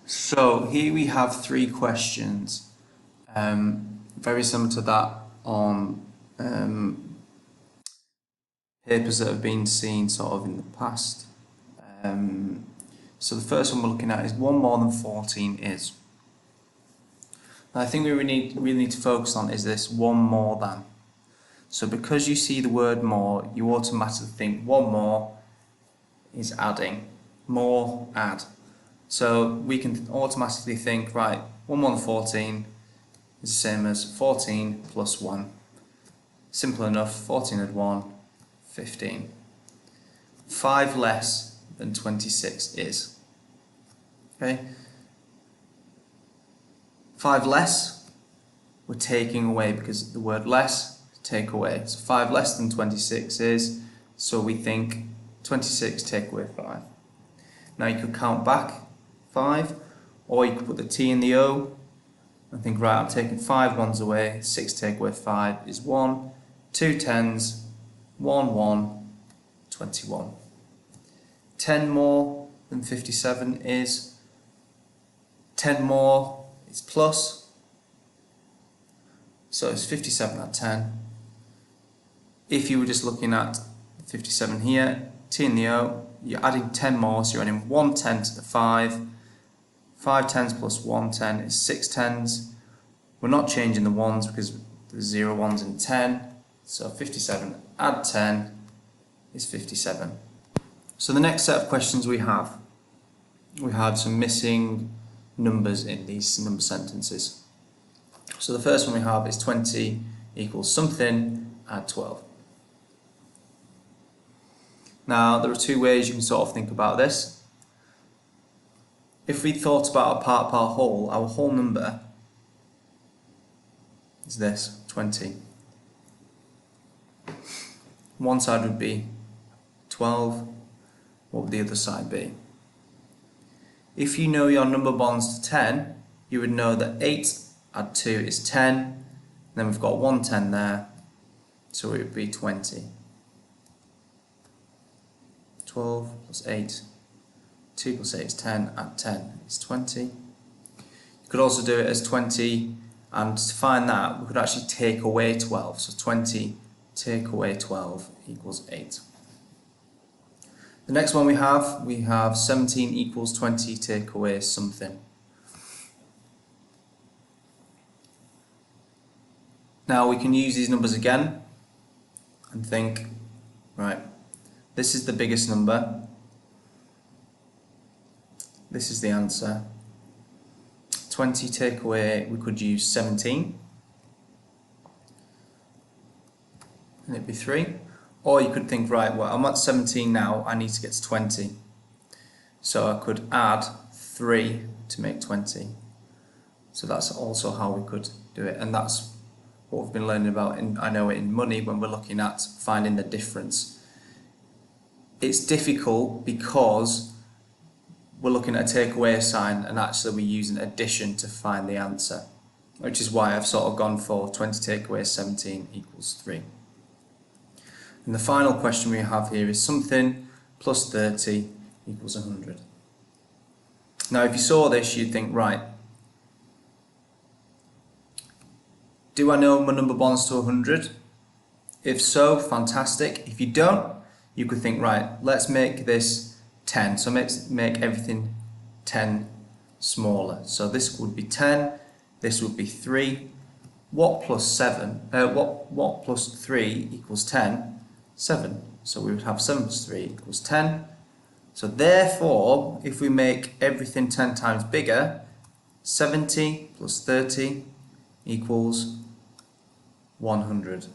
So here we have three questions, very similar to that on papers that have been seen sort of in the past. So the first one we're looking at is 1 more than 14 is. Now I think we really need to focus on is this 1 more than. So because you see the word more, you automatically think 1 more is adding. More, add. So we can automatically think, right, 1 more than 14 is the same as 14 plus 1. Simple enough, 14 add 1, 15. 5 less than 26 is. Okay? 5 less, we're taking away because the word less, take away. So 5 less than 26 is, so we think 26 take away 5. Now you could count back 5, or you could put the T in the O and think, right, I'm taking 5 ones away, 6 take away 5 is 1, 2 tens, 1 1, 21. 10 more than 57 is, 10 more is plus, so it's 57 at 10. If you were just looking at 57 here, T in the O, you're adding 10 more, so you're adding 1 10 to the 5. 5 tens plus 1 10 is 6 tens. We're not changing the ones because there's 0 ones in 10. So 57 add 10 is 57. So the next set of questions we have some missing numbers in these number sentences. So the first one we have is 20 equals something, add 12. Now there are two ways you can sort of think about this. If we thought about our whole number is this, 20. One side would be 12, what would the other side be? If you know your number bonds to 10, you would know that 8 add 2 is 10, then we've got 1 10 there, so it would be 20. 12 plus 8, 2 plus 8 is 10, add 10 is 20. You could also do it as 20, and to find that, we could actually take away 12. So 20 take away 12 equals 8. The next one we have 17 equals 20 take away something. Now we can use these numbers again and think, right, this is the biggest number. This is the answer. 20 take away, we could use 17. And it'd be 3. Or you could think, right, well, I'm at 17 now, I need to get to 20. So I could add 3 to make 20. So that's also how we could do it. And that's what we've been learning about, in money, when we're looking at finding the difference. It's difficult because we're looking at a take away sign and actually we're using addition to find the answer, which is why I've sort of gone for 20 take away 17 equals 3. And the final question we have here is something plus 30 equals 100. Now if you saw this, you'd think, right, do I know my number bonds to 100? If so, fantastic. If you don't, you could think, right, let's make this 10. So make everything 10 smaller. So this would be 10, this would be 3. What plus 3 equals 10? 7. So we would have 7 plus 3 equals 10. So therefore, if we make everything 10 times bigger, 70 plus 30 equals 100.